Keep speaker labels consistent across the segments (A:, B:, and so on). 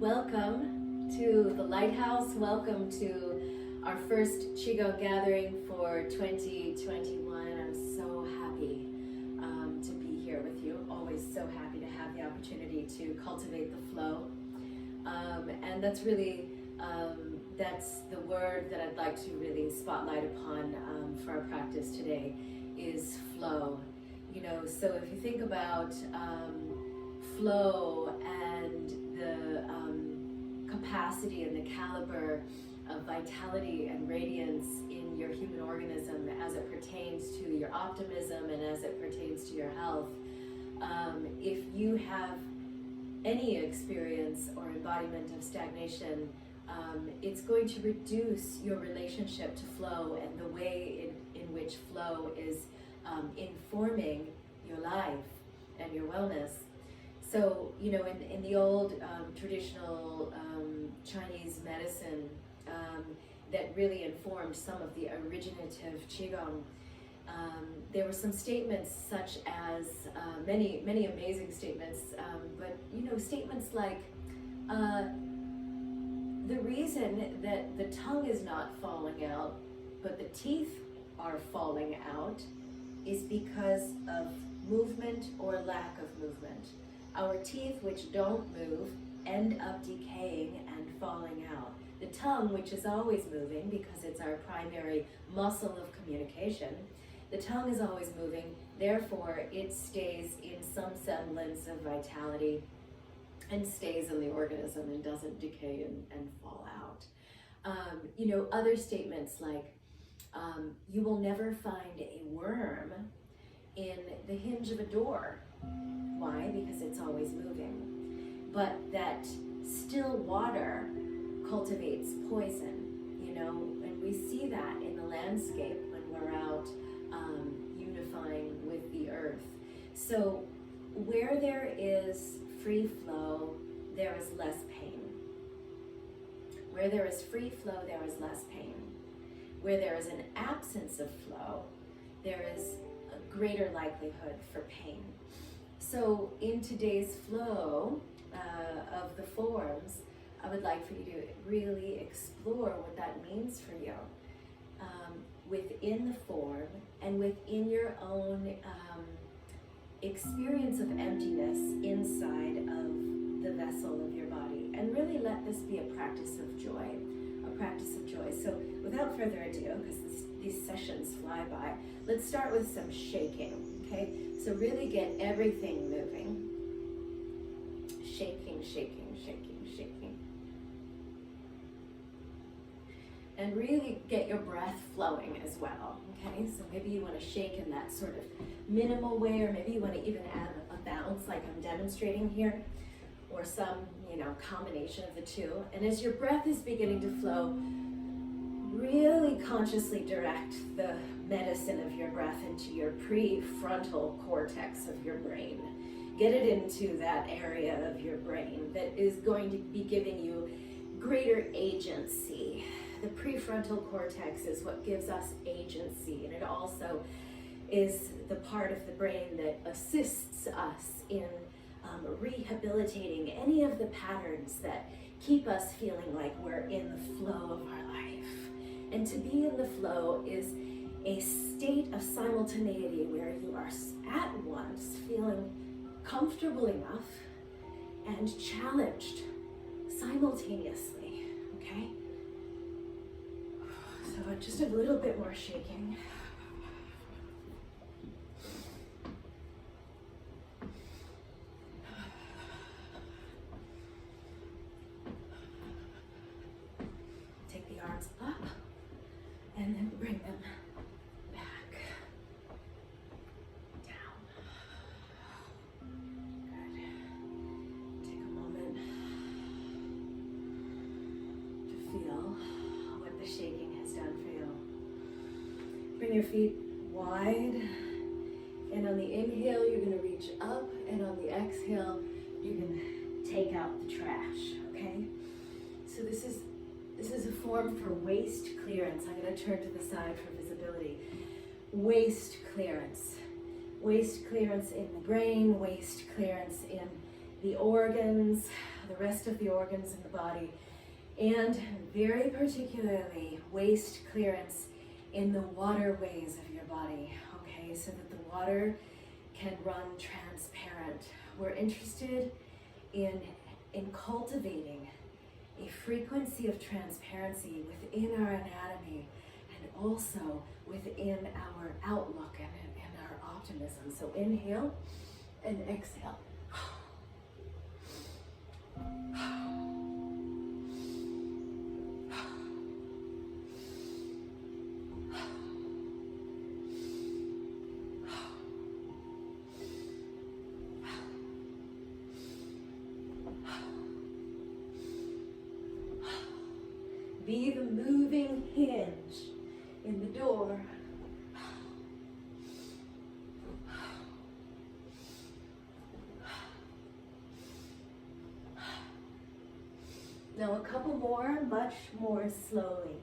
A: Welcome to the Lighthouse. Welcome to our first qigong gathering for 2021. I'm so happy to be here with you. Always so happy to have the opportunity to cultivate the flow. And that's really, that's the word that I'd like to really spotlight upon for our practice today is flow. You know, so if you think about flow and the capacity and the caliber of vitality and radiance in your human organism as it pertains to your optimism and as it pertains to your health, if you have any experience or embodiment of stagnation, it's going to reduce your relationship to flow and the way in which flow is informing your life and your wellness. So, you know, in the old traditional Chinese medicine that really informed some of the originative qigong, there were some statements such as, many amazing statements, but, you know, statements like, the reason that the tongue is not falling out, but the teeth are falling out is because of movement or lack of movement. Our teeth, which don't move, end up decaying and falling out. The tongue, which is always moving because it's our primary muscle of communication, the tongue is always moving, therefore it stays in some semblance of vitality and stays in the organism and doesn't decay and fall out. You know, other statements like, you will never find a worm in the hinge of a door. Why? Because it's always moving. But that still water cultivates poison, you know, and we see that in the landscape when we're out unifying with the earth. So where there is free flow, there is less pain. Where there is free flow, there is less pain. Where there is an absence of flow, there is a greater likelihood for pain. So in today's flow of the forms, I would like for you to really explore what that means for you within the form and within your own experience of emptiness inside of the vessel of your body. And really let this be a practice of joy, a practice of joy. So without further ado, because these sessions fly by, let's start with some shaking, okay? So really get everything moving. Shaking, shaking, shaking, shaking. And really get your breath flowing as well, okay? So maybe you want to shake in that sort of minimal way, or maybe you want to even add a bounce like I'm demonstrating here, or some, you know, combination of the two. And as your breath is beginning to flow, really consciously direct the medicine of your breath into your pre-frontal cortex of your brain. Get it into that area of your brain that is going to be giving you greater agency. The prefrontal cortex is what gives us agency, and it also is the part of the brain that assists us in rehabilitating any of the patterns that keep us feeling like we're in the flow of our life. And to be in the flow is a state of simultaneity where you are at once feeling comfortable enough and challenged simultaneously, okay? So just a little bit more shaking. Take the arms up and then bring them back down. Good. Take a moment to feel what the shaking has done for you. Bring your feet wide, and on the inhale you're going to reach up, and on the exhale you're going to take out the trash, okay? So this is a form for waste clearance. I'm going to turn to the side for visibility. Waste clearance. Waste clearance in the brain, waste clearance in the organs, the rest of the organs in the body, and very particularly waste clearance in the waterways of your body, okay, so that the water can run transparent. We're interested in cultivating a frequency of transparency within our anatomy and also within our outlook and our optimism. So inhale and exhale. Be the moving hinge in the door. Now a couple more, much more slowly.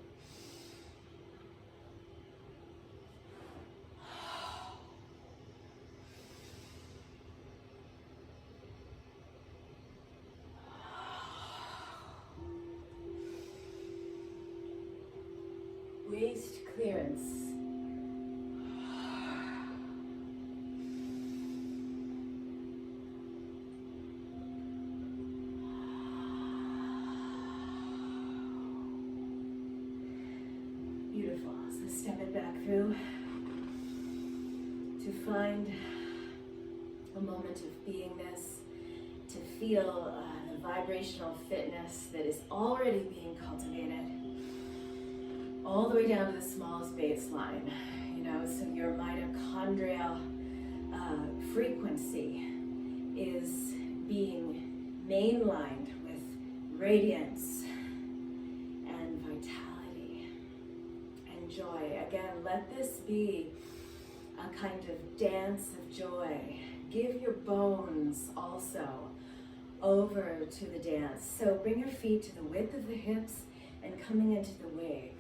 A: Waste clearance. Beautiful. So step it back through to find a moment of beingness, to feel the vibrational fitness that is already being cultivated, all the way down to the smallest baseline. You know, so your mitochondrial frequency is being mainlined with radiance and vitality and joy. Again, let this be a kind of dance of joy. Give your bones also over to the dance. So bring your feet to the width of the hips and coming into the wave.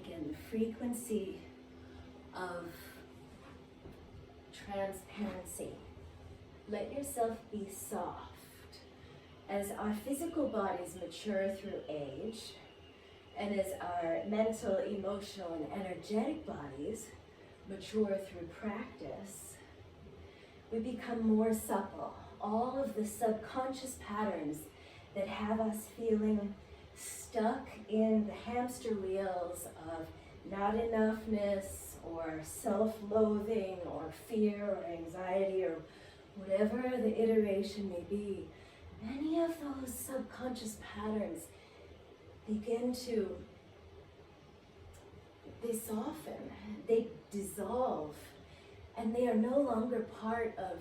A: The frequency of transparency. Let yourself be soft. As our physical bodies mature through age, and as our mental, emotional, and energetic bodies mature through practice, we become more supple. All of the subconscious patterns that have us feeling stuck in the hamster wheels of not enoughness or self-loathing or fear or anxiety or whatever the iteration may be, many of those subconscious patterns begin to, they soften, they dissolve, and they are no longer part of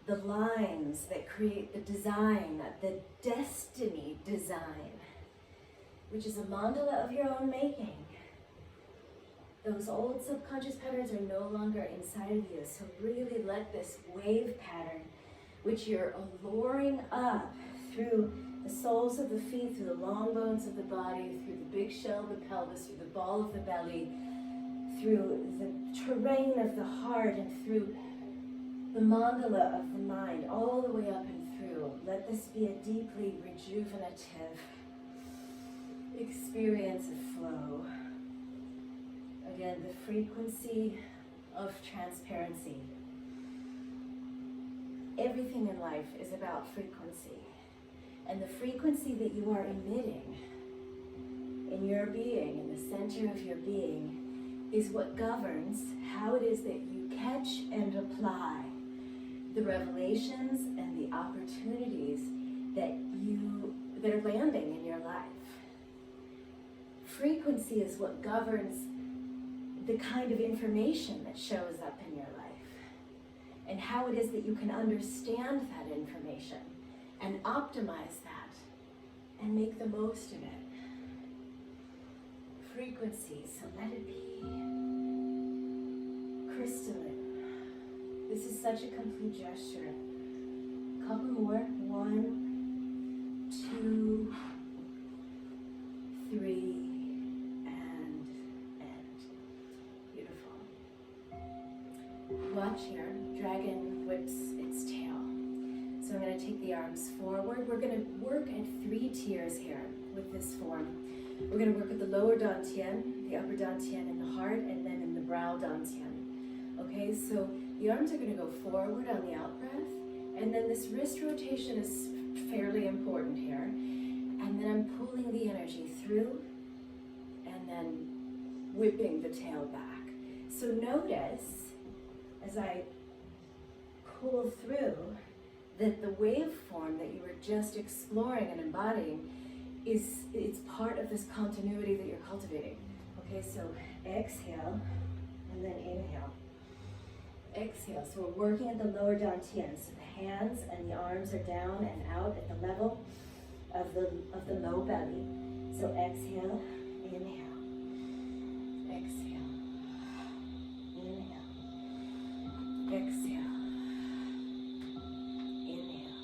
A: the lines that create the design, the destiny design, which is a mandala of your own making. Those old subconscious patterns are no longer inside of you. So really let this wave pattern, which you're alluring up through the soles of the feet, through the long bones of the body, through the big shell of the pelvis, through the ball of the belly, through the terrain of the heart, and through the mandala of the mind, all the way up and through. Let this be a deeply rejuvenative experience of flow. Again, the frequency of transparency. Everything in life is about frequency. And the frequency that you are emitting in your being, in the center of your being, is what governs how it is that you catch and apply the revelations and the opportunities that are landing in your life. Frequency is what governs the kind of information that shows up in your life and how it is that you can understand that information and optimize that and make the most of it. Frequency, so let it be crystalline. This is such a complete gesture. A couple more. 1, 2, 3, and end. Beautiful. watch here. Dragon whips its tail. So I'm going to take the arms forward. We're going to work at 3 tiers here with this form. We're going to work at the lower dantian, the upper dantian in the heart, and then in the brow dantian. Okay, so the arms are going to go forward on the out breath, and then this wrist rotation is fairly important here. And then I'm pulling the energy through, and then whipping the tail back. So notice, as I pull through, that the waveform that you were just exploring and embodying it's part of this continuity that you're cultivating. Okay, so exhale, and then inhale. Exhale, so we're working at the lower dantian. So the hands and the arms are down and out at the level of the low belly. So exhale, inhale. Exhale. Inhale. Exhale. Inhale.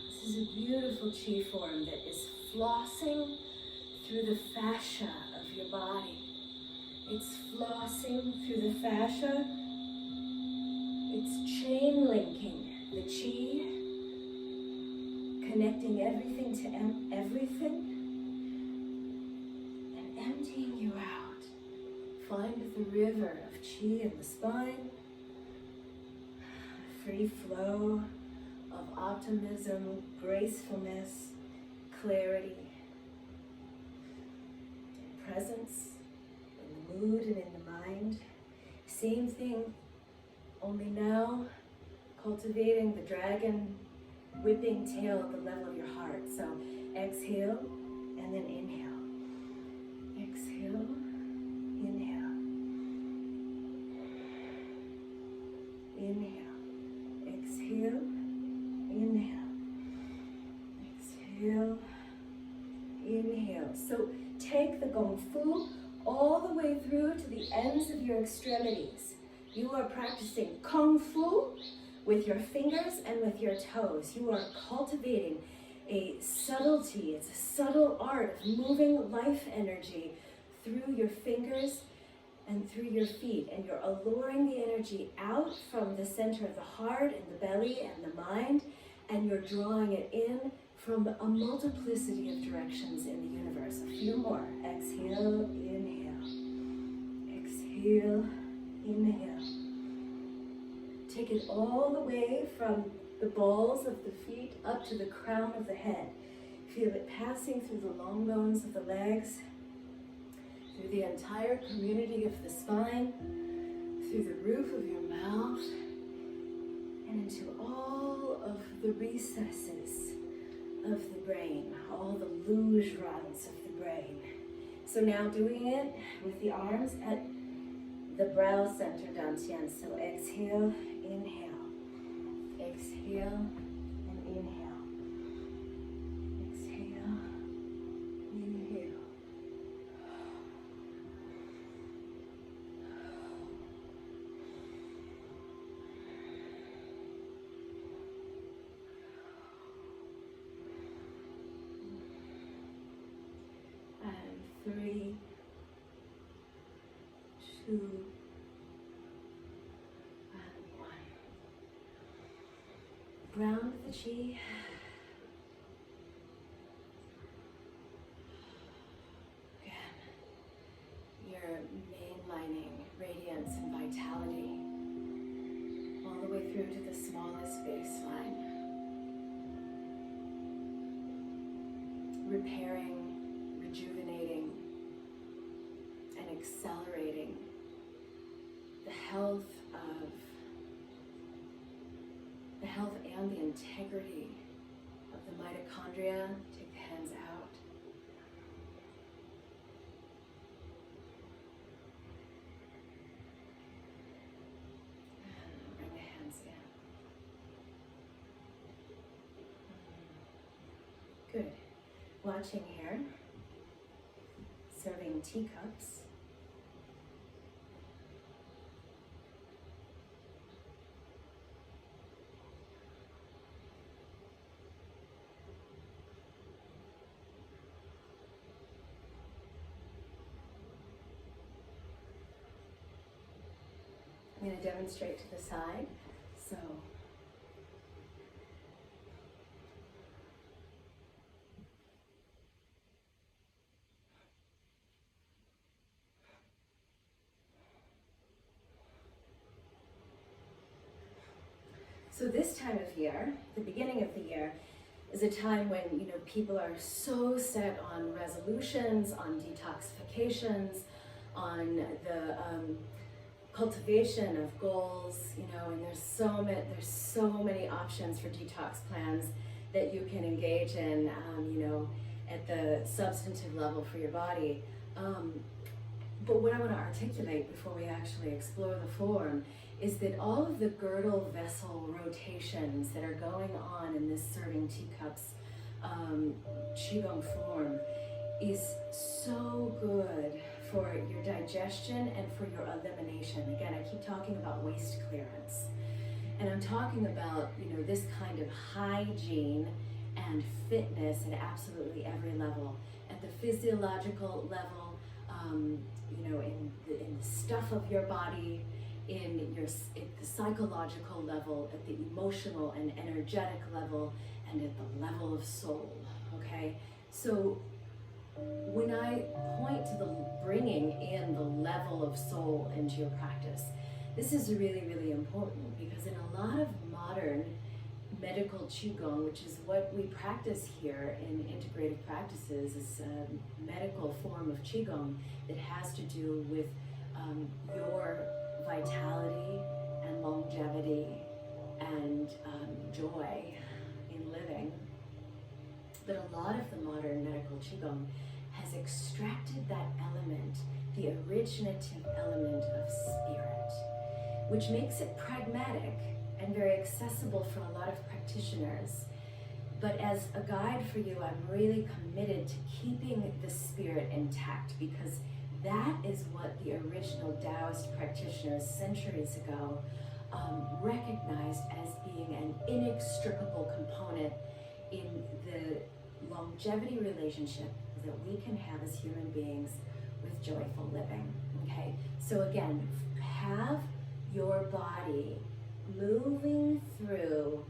A: This is a beautiful chi form that is flossing through the fascia of your body. It's flossing through the fascia. It's chain linking the chi, connecting everything to everything, and emptying you out. Find the river of chi in the spine, free flow of optimism, gracefulness, clarity, presence in the mood and in the mind. Same thing, only now cultivating the dragon whipping tail at the level of your heart. So exhale and then inhale. Exhale, inhale. Inhale. Exhale, inhale. Exhale, inhale. So take the gong fu all the way through to the ends of your extremities. You are practicing kung fu with your fingers and with your toes. You are cultivating a subtlety. It's a subtle art of moving life energy through your fingers and through your feet. And you're alluring the energy out from the center of the heart and the belly and the mind, and you're drawing it in from a multiplicity of directions in the universe. A few more. Exhale, inhale. Exhale, inhale. Take it all the way from the balls of the feet up to the crown of the head. Feel it passing through the long bones of the legs, through the entire community of the spine, through the roof of your mouth, and into all of the recesses of the brain, all the luge runs of the brain. So now doing it with the arms at the brow center dantian. So exhale, inhale. Exhale and inhale. Exhale, inhale. And 3, 2, and 1. Ground the chi. Again, you're mainlining radiance and vitality all the way through to the smallest baseline. Repairing, rejuvenating, and accelerating the health and the integrity of the mitochondria. Take the hands out. And bring the hands in. Good. Watching here. Serving teacups. going to demonstrate to the side. So this time of year, the beginning of the year, is a time when, you know, people are so set on resolutions, on detoxifications, on the cultivation of goals, you know, and there's so many options for detox plans that you can engage in, you know, at the substantive level for your body. But what I want to articulate before we actually explore the form is that all of the girdle vessel rotations that are going on in this serving teacups qigong form is so good for your digestion and for your elimination. Again, I keep talking about waste clearance. And I'm talking about, you know, this kind of hygiene and fitness at absolutely every level. At the physiological level, you know, in the stuff of your body, at the psychological level, at the emotional and energetic level, and at the level of soul, okay? So when I point to the bringing in the level of soul into your practice, this is really, really important, because in a lot of modern medical qigong, which is what we practice here in integrative practices, is a medical form of qigong that has to do with your vitality and longevity and joy in living. But a lot of the modern medical qigong has extracted that element, the originative element of spirit, which makes it pragmatic and very accessible for a lot of practitioners. But as a guide for you, I'm really committed to keeping the spirit intact, because that is what the original Taoist practitioners centuries ago recognized as being an inextricable component in the longevity relationship that we can have as human beings with joyful living, okay? So again, have your body moving through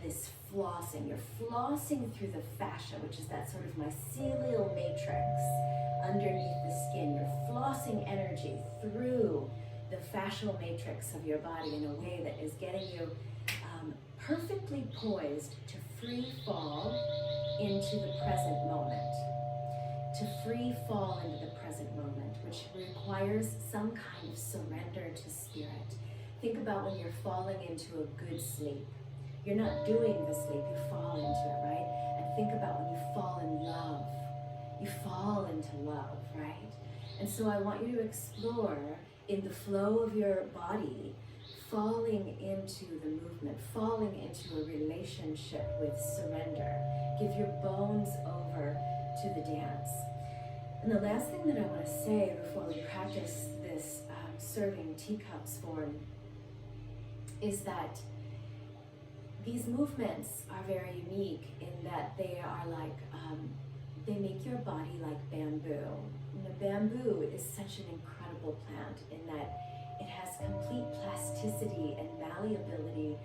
A: this flossing. You're flossing through the fascia, which is that sort of mycelial matrix underneath the skin. You're flossing energy through the fascial matrix of your body in a way that is getting you perfectly poised to free fall into the present moment. To free fall into the present moment, which requires some kind of surrender to spirit. Think about when you're falling into a good sleep. You're not doing the sleep, you fall into it, right? And think about when you fall in love. You fall into love, right? And so I want you to explore in the flow of your body, falling into the movement, falling into a relationship with surrender. Give your bones over to the dance. And the last thing that I want to say before we practice this serving teacups form is that these movements are very unique in that they are like, they make your body like bamboo. You know, bamboo is such an incredible plant in that it has complete plasticity and malleability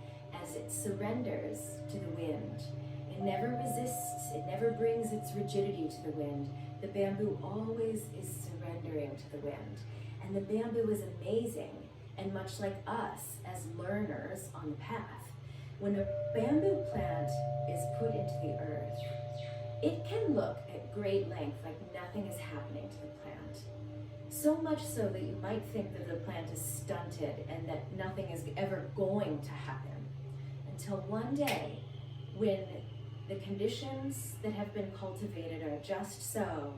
A: as it surrenders to the wind. It never resists, it never brings its rigidity to the wind. The bamboo always is surrendering to the wind. And the bamboo is amazing, and much like us as learners on the path, when a bamboo plant is put into the earth, it can look at great length like nothing is happening to the plant. So much so that you might think that the plant is stunted and that nothing is ever going to happen. Until one day, when the conditions that have been cultivated are just so,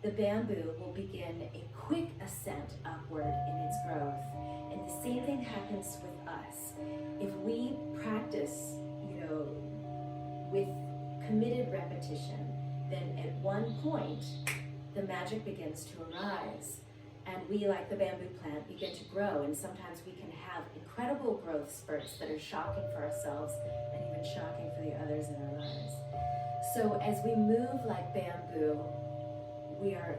A: the bamboo will begin a quick ascent upward in its growth. And the same thing happens with us. If we practice, you know, with committed repetition, then at one point, the magic begins to arise. And we, like the bamboo plant, begin to grow. And sometimes we can have incredible growth spurts that are shocking for ourselves and even shocking for the others in our lives. So as we move like bamboo, we are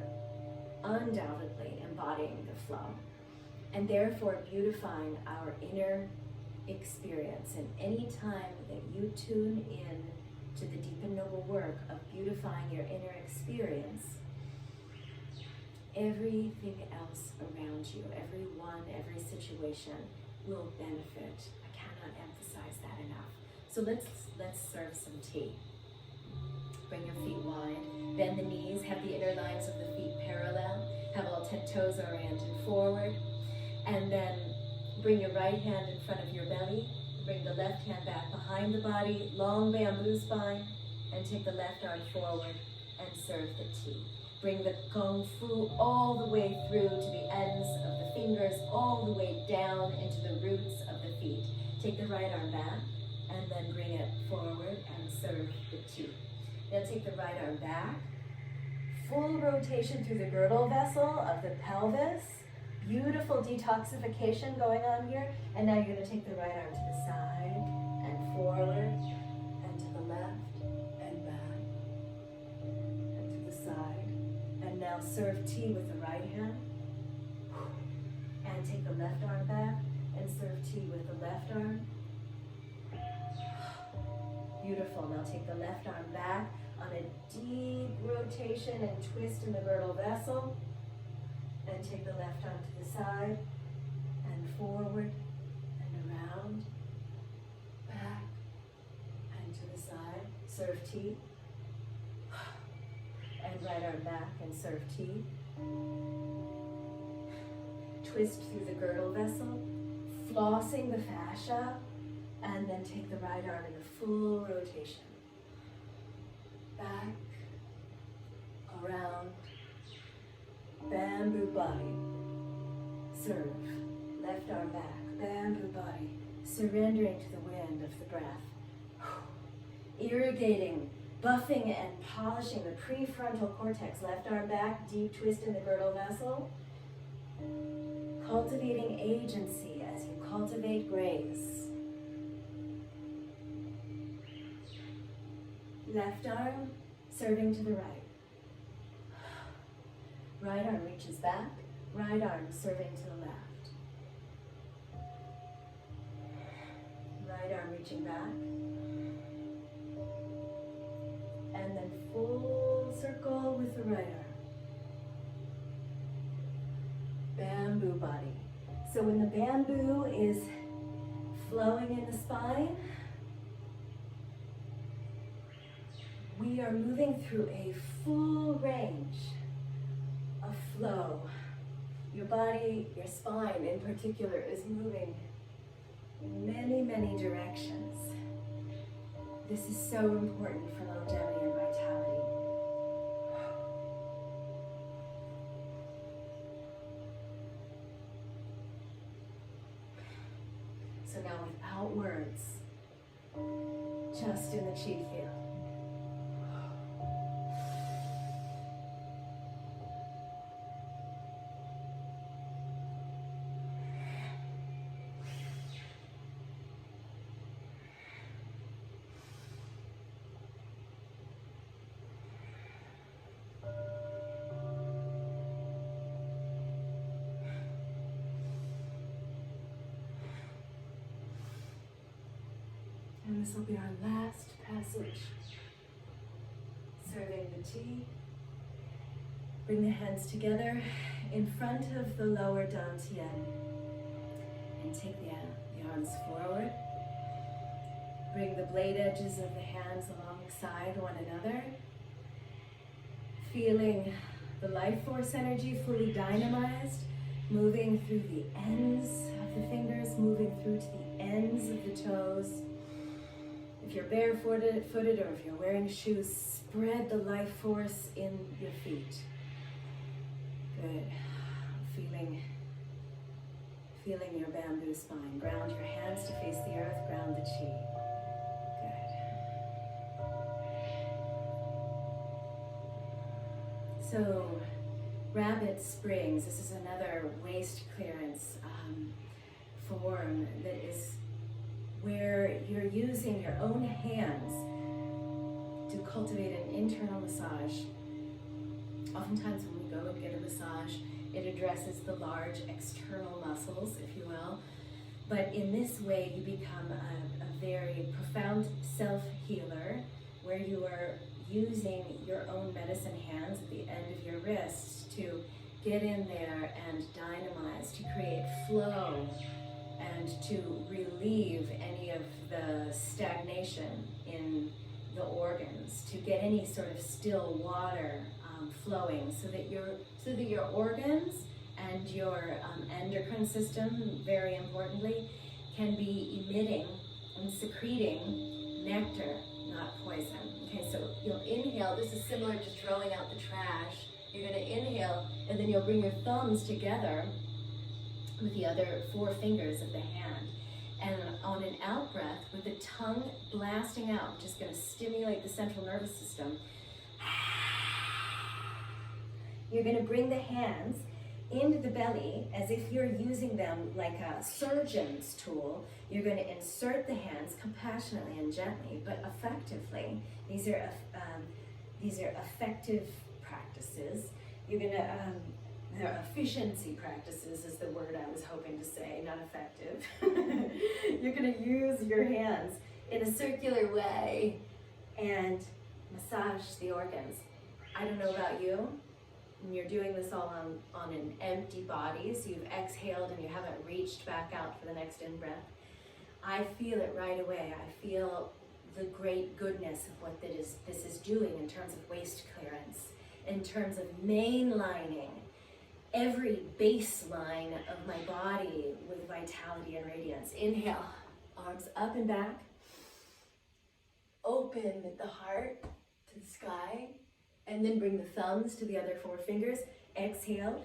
A: undoubtedly embodying the flow. and therefore beautifying our inner experience. And any time that you tune in to the deep and noble work of beautifying your inner experience, everything else around you, everyone, every situation will benefit. I cannot emphasize that enough. So let's serve some tea. Bring your feet wide, bend the knees, have the inner lines of the feet parallel, have all 10 toes oriented forward, and then bring your right hand in front of your belly, bring the left hand back behind the body, long bamboo spine, and take the left arm forward and serve the tea. Bring the kung fu all the way through to the ends of the fingers, all the way down into the roots of the feet. Take the right arm back, and then bring it forward and serve the tea. Now take the right arm back, full rotation through the girdle vessel of the pelvis. Beautiful detoxification going on here. And now you're going to take the right arm to the side and forward and to the left and back and to the side. And now serve tea with the right hand. And take the left arm back and serve tea with the left arm. Beautiful. Now take the left arm back on a deep rotation and twist in the girdle vessel. And take the left arm to the side and forward and around, back and to the side. Serve tea. And right arm back and serve tea. Twist through the girdle vessel, flossing the fascia, and then take the right arm in a full rotation. Back, around, bamboo body, serve, left arm back, bamboo body, surrendering to the wind of the breath, irrigating, buffing and polishing the pre-frontal cortex, left arm back, deep twist in the girdle vessel, cultivating agency as you cultivate grace. Left arm serving to the right. Right arm reaches back, right arm serving to the left. Right arm reaching back. And then full circle with the right arm. Bamboo body. So when the bamboo is flowing in the spine, we are moving through a full range of flow. Your body, your spine in particular, is moving in many, many directions. This is so important for longevity and vitality. So now without words, just in the chi field. And this will be our last passage. Serving the tea. Bring the hands together in front of the lower dantian. And take the arms forward. Bring the blade edges of the hands alongside one another. Feeling the life force energy fully dynamized, moving through the ends of the fingers, moving through to the ends of the toes. If you're barefooted or if you're wearing shoes, spread the life force in your feet. Good. Feeling your bamboo spine. Ground your hands to face the earth, ground the chi. Good. So, rabbit springs. This is another waist clearance form that is where you're using your own hands to cultivate an internal massage Oftentimes when we go and get a massage, it addresses the large external muscles, if you will. But in this way, you become a very profound self-healer, where you are using your own medicine hands at the end of your wrists to get in there and dynamize, to create flow, and to relieve any of the stagnation in the organs, to get any sort of still water flowing, so that your organs and your endocrine system, very importantly, can be emitting and secreting nectar, not poison. Okay, so you'll inhale. This is similar to throwing out the trash. You're going to inhale, and then you'll bring your thumbs together with the other 4 fingers of the hand. And on an out breath, with the tongue blasting out, which is going to stimulate the central nervous system, you're going to bring the hands into the belly as if you're using them like a surgeon's tool. You're going to insert the hands compassionately and gently, but effectively. These are effective practices. You're going to they're efficiency practices is the word I was hoping to say, not effective. You're going to use your hands in a circular way and massage the organs. I don't know about you, and you're doing this all on an empty body, so you've exhaled and you haven't reached back out for the next in-breath. I feel it right away. I feel the great goodness of what this is doing in terms of waste clearance, in terms of mainlining every baseline of my body with vitality and radiance. Inhale, arms up and back. Open the heart to the sky, and then bring the thumbs to the other 4 fingers. Exhale.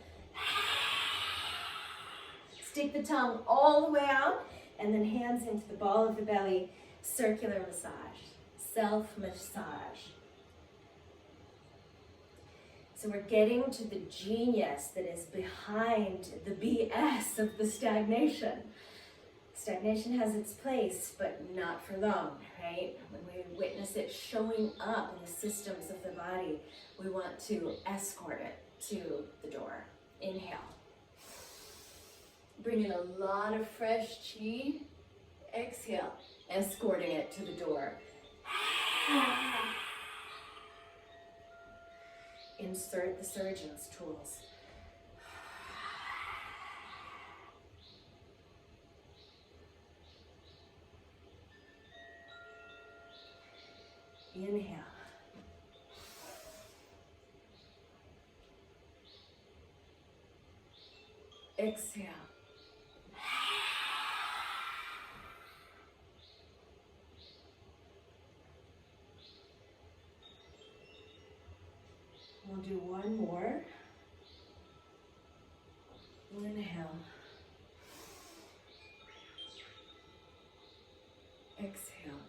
A: Stick the tongue all the way out, and then hands into the ball of the belly. Circular massage, self-massage. So we're getting to the genius that is behind the BS of the stagnation. Stagnation has its place, but not for long, right? When we witness it showing up in the systems of the body, we want to escort it to the door. Inhale. Bring in a lot of fresh chi. Exhale, escorting it to the door. Insert the surgeon's tools. Inhale. Exhale. We'll do one more. Inhale. Exhale.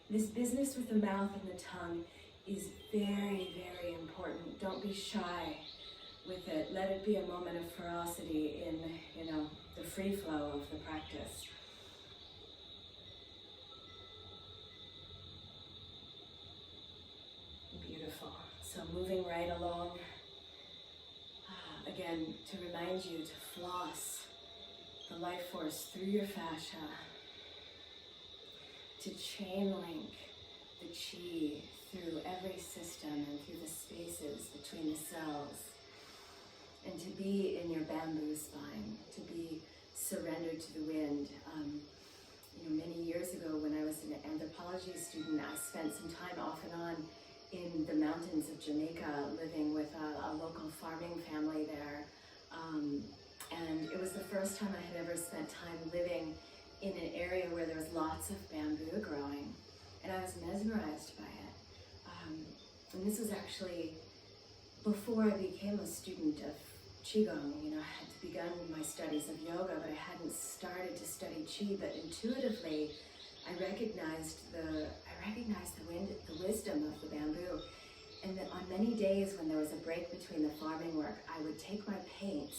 A: This business with the mouth and the tongue is very, very important. Don't be shy with it. Let it be a moment of ferocity in, the free flow of the practice. Beautiful. So moving right along. Again, to remind you to floss the life force through your fascia, to chainlink the chi through every system and through the spaces between the cells, and to be in your bamboo spine, to be surrendered to the wind. Many years ago when I was an anthropology student, I spent some time off and on in the mountains of Jamaica, living with a local farming family there. And it was the first time I had ever spent time living in an area where there was lots of bamboo growing. And I was mesmerized by it. And this was actually before I became a student of qigong. I had begun my studies of yoga, but I hadn't started to study qi. But intuitively, I recognized the wisdom of the bamboo. And that on many days when there was a break between the farming work, I would take my paints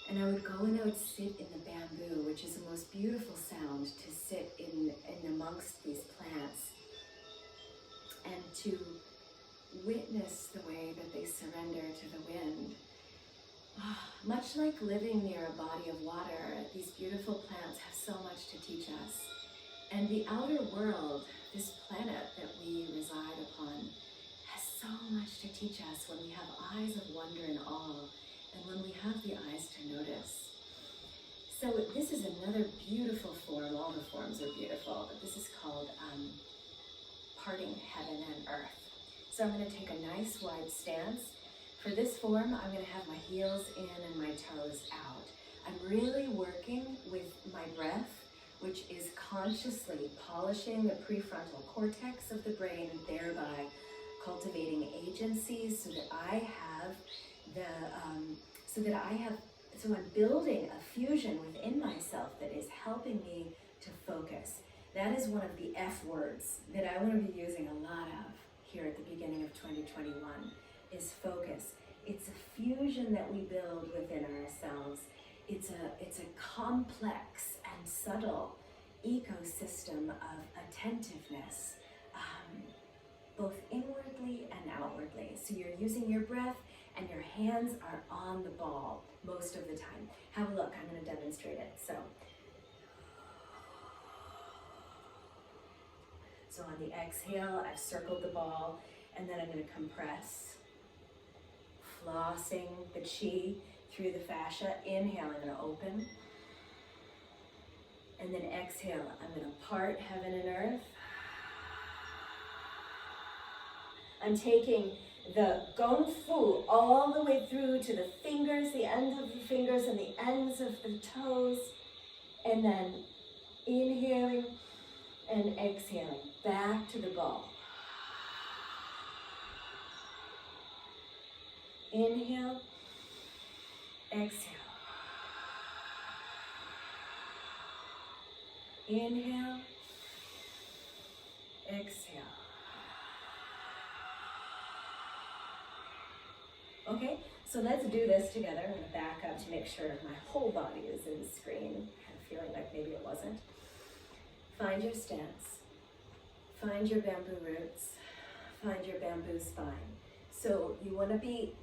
A: and I would go and I would sit in the bamboo, which is the most beautiful sound, to sit in amongst these plants. to witness the way that they surrender to the wind. Much like living near a body of water, these beautiful plants have so much to teach us. And the outer world, this planet that we reside upon, has so much to teach us when we have eyes of wonder and awe, and when we have the eyes to notice. So this is another beautiful form. All the forms are beautiful, but this is called parting heaven and earth. So I'm going to take a nice wide stance. For this form, I'm going to have my heels in and my toes out. I'm really working with my breath, which is consciously polishing the prefrontal cortex of the brain, and thereby cultivating agencies so that so I'm building a fusion within myself that is helping me to focus. That is one of the F words that I want to be using a lot of here at the beginning of 2021, is focus. It's a fusion that we build within ourselves. It's a complex and subtle ecosystem of attentiveness, both inwardly and outwardly. So you're using your breath and your hands are on the ball most of the time. Have a look, I'm going to demonstrate it. So on the exhale, I've circled the ball, and then I'm going to compress, flossing the chi through the fascia. Inhale, I'm going to open. And then exhale, I'm going to part heaven and earth. I'm taking the gong fu all the way through to the fingers, the ends of the fingers and the ends of the toes. And then inhaling and exhaling back to the ball. Inhale, exhale. Inhale, exhale. Okay, so let's do this together. I'm going to back up to make sure my whole body is in the screen. I'm feeling like maybe it wasn't. Find your stance. Find your bamboo roots. Find your bamboo spine. So you want to be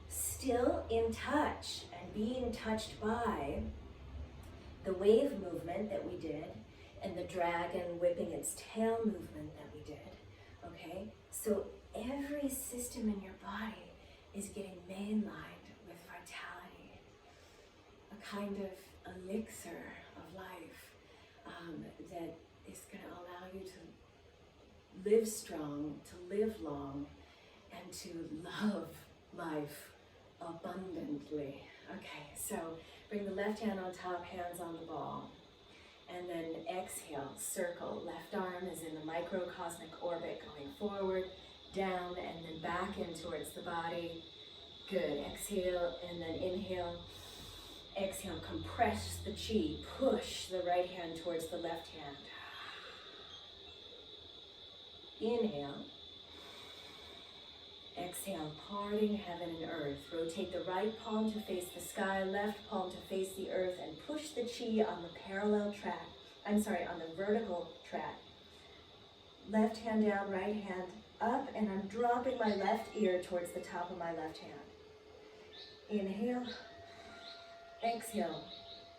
A: still in touch and being touched by the wave movement that we did and the dragon whipping its tail movement that we did. Okay, so every system in your body is getting mainlined with vitality, a kind of elixir of life that is going to allow you to live strong, to live long, and to love life abundantly. Okay, so bring the left hand on top, hands on the ball. And then exhale, circle. Left arm is in the microcosmic orbit, going forward, down, and then back in towards the body. Good. Exhale, and then inhale. Exhale, compress the chi. Push the right hand towards the left hand. Inhale. Exhale, parting heaven and earth. Rotate the right palm to face the sky, left palm to face the earth, and push the chi on the parallel track. On the vertical track. Left hand down, right hand up, and I'm dropping my left ear towards the top of my left hand. Inhale. Exhale.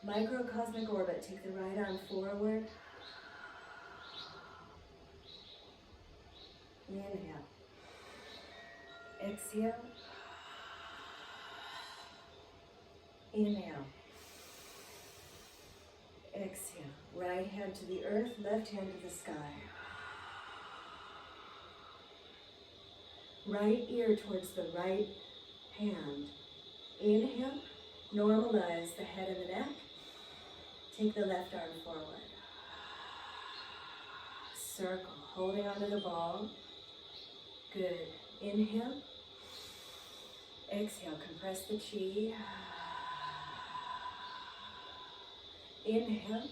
A: Microcosmic orbit. Take the right arm forward. Inhale. Exhale. Inhale. Exhale. Right hand to the earth, left hand to the sky. Right ear towards the right hand. Inhale. Normalize the head and the neck. Take the left arm forward. Circle, holding onto the ball. Good. Inhale. Exhale, compress the chi. Inhale.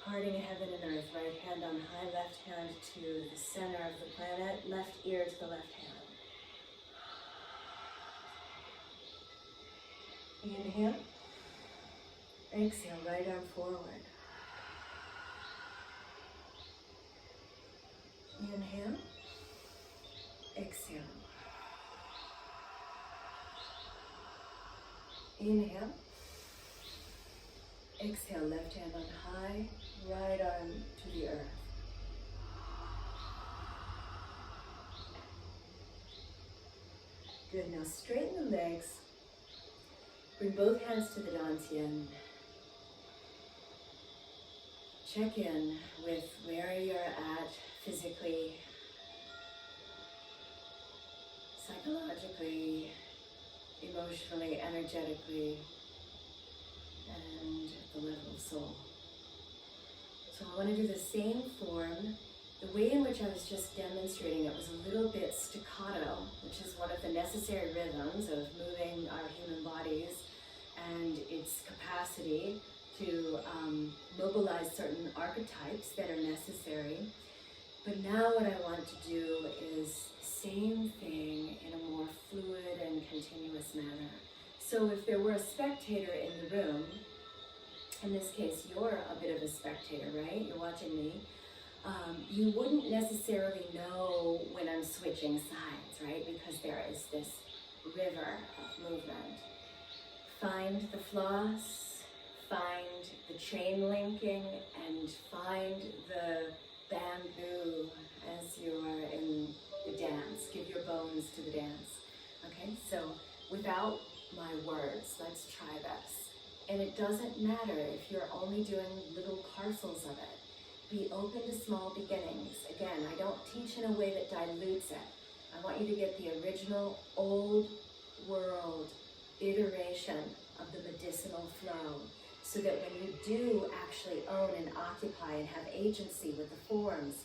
A: Parting heaven and earth. Right hand on high, left hand to the center of the planet. Left ear to the left hand. Inhale. Exhale, right arm forward. Inhale. Exhale. Inhale. Exhale, left hand on high, right arm to the earth. Good, now straighten the legs. Bring both hands to the dantian. Check in with where you're at physically, psychologically, emotionally, energetically, and at the level of soul. So I want to do the same form. The way in which I was just demonstrating it was a little bit staccato, which is one of the necessary rhythms of moving our human bodies and its capacity to mobilize certain archetypes that are necessary. But now what I want to do is the same thing in a more fluid and continuous manner. So if there were a spectator in the room, in this case you're a bit of a spectator, right? You're watching me. You wouldn't necessarily know when I'm switching sides, right? Because there is this river of movement. Find the floss, find the chain linking, and find the bamboo as you are in the dance. Give your bones to the dance. Okay, so without my words, let's try this. And it doesn't matter if you're only doing little parcels of it. Be open to small beginnings. Again, I don't teach in a way that dilutes it. I want you to get the original old world iteration of the medicinal flow, so that when you do actually own and occupy and have agency with the forms,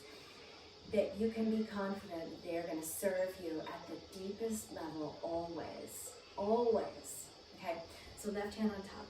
A: that you can be confident that they're going to serve you at the deepest level always. Always. Okay? So left hand on top.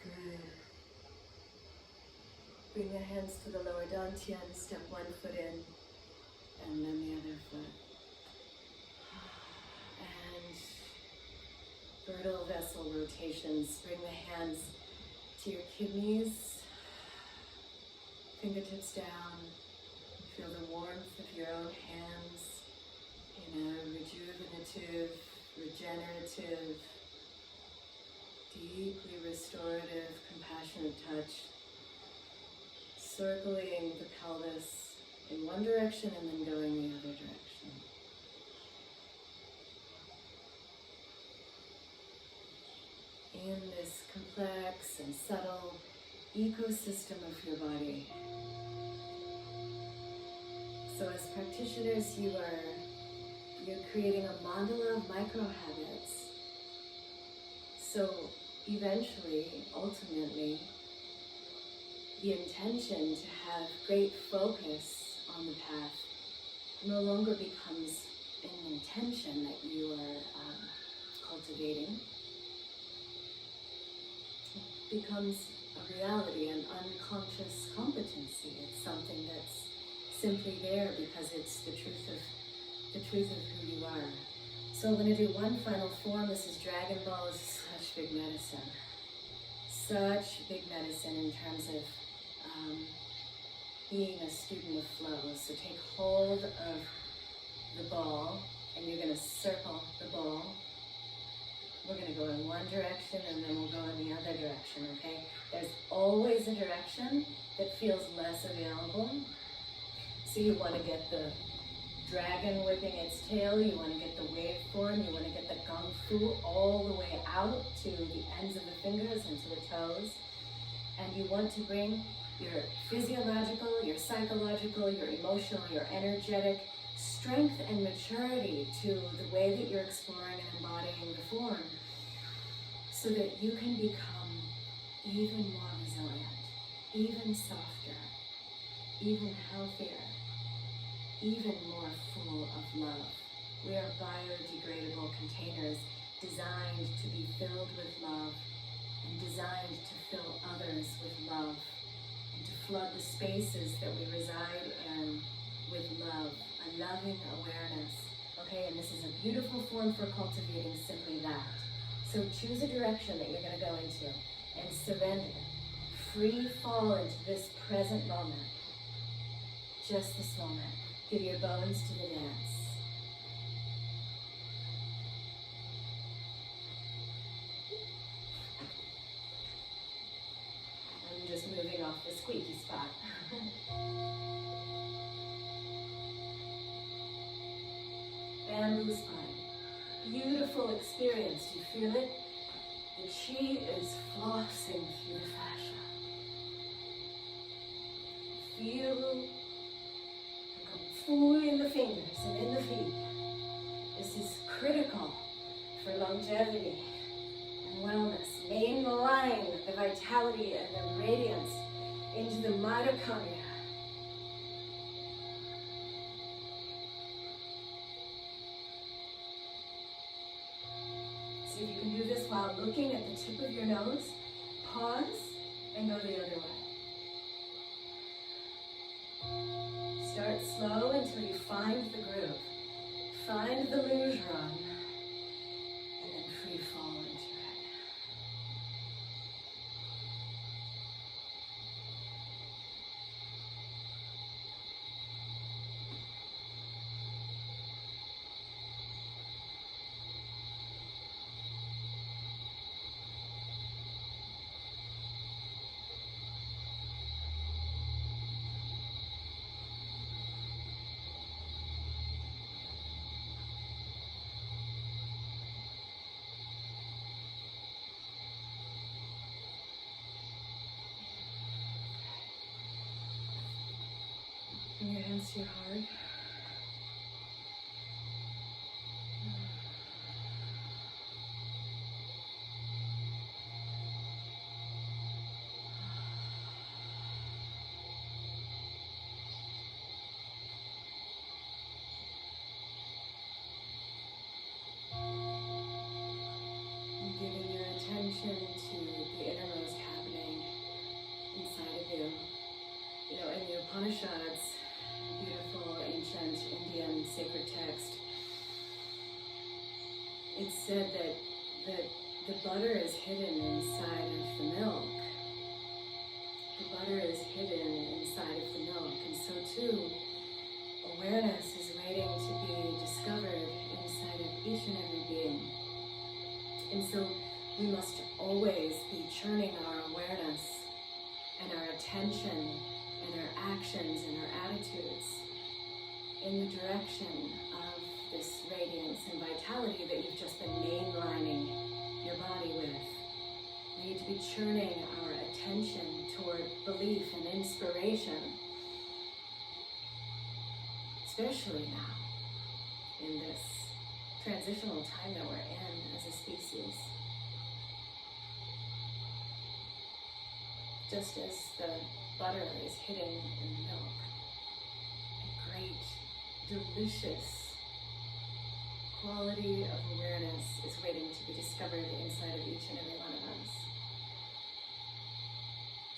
A: Good. Bring the hands to the lower dantian, step one foot in, and then the other foot. And girdle vessel rotations. Bring the hands to your kidneys, fingertips down. Feel the warmth of your own hands in a rejuvenative, regenerative, deeply restorative, compassionate touch, circling the pelvis in one direction and then going the other direction. In this complex and subtle ecosystem of your body. So as practitioners, you're creating a mandala of micro habits. So eventually, ultimately, the intention to have great focus on the path no longer becomes an intention that you are cultivating. becomes a reality, an unconscious competency. It's something that's simply there because it's the truth of who you are. So I'm going to do one final form. This is Dragon Ball. This is such big medicine. Such big medicine in terms of being a student of flow. So take hold of the ball and you're going to circle the ball. We're going to go in one direction and then we'll go in the other direction, okay? There's always a direction that feels less available. So you want to get the dragon whipping its tail, you want to get the waveform, you want to get the kung fu all the way out to the ends of the fingers and to the toes. And you want to bring your physiological, your psychological, your emotional, your energetic strength and maturity to the way that you're exploring and embodying the form so that you can become even more resilient, even softer, even healthier, even more full of love. We are biodegradable containers designed to be filled with love and designed to fill others with love and to flood the spaces that we reside in with love, a loving awareness. Okay, and this is a beautiful form for cultivating simply that. So choose a direction that you're going to go into and surrender. Free fall into this present moment. Just this moment. Give your bones to the dance. I'm just moving off the squeaky spot. Bamboo spine. Beautiful experience. You feel it? The chi is flossing through the fascia. Feel fu in the fingers and in the feet. This is critical for longevity and wellness. Mainline the vitality and the radiance into the mitochondria. See if you can do this while looking at the tip of your nose. Pause and go the other way. Start slow until you find the groove. Find the luge run, and then free fall into it. Bring your hands to your heart. And giving your attention to the innermost happening inside of you. You know, in the Upanishads, beautiful ancient Indian sacred text, it said that the butter is hidden inside of the milk. The butter is hidden inside of the milk, and so too, awareness is waiting to be discovered inside of each and every being. And so we must always be churning our awareness and our attention and our actions and our attitudes in the direction of this radiance and vitality that you've just been mainlining your body with. We need to be churning our attention toward belief and inspiration, especially now in this transitional time that we're in as a species. Just as the butter is hidden in the milk, a great, delicious quality of awareness is waiting to be discovered inside of each and every one of us.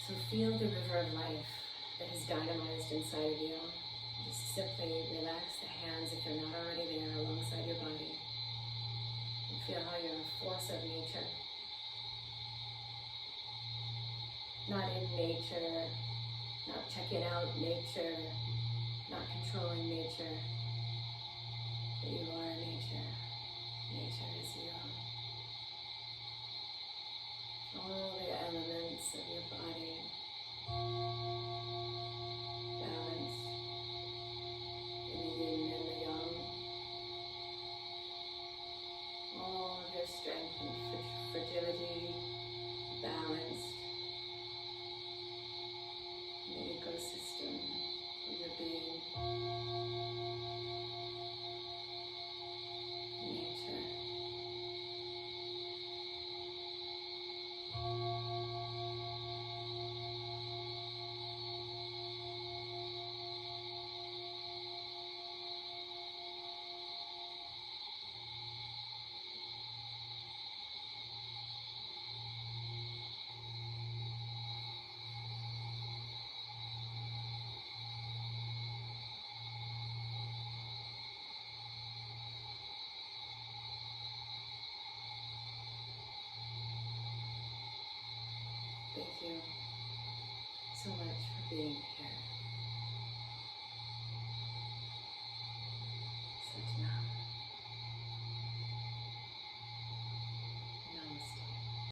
A: So feel the river of life that has dynamized inside of you. Just simply relax the hands if they're not already there alongside your body. And feel how you're a force of nature. Not in nature, not checking out nature, not controlling nature, but you are nature. Nature is you. All the elements of your body balanced in the yin and the yang. All of your strength and fragility balanced in the ecosystem of your being. Nature. Thank you so much for being here.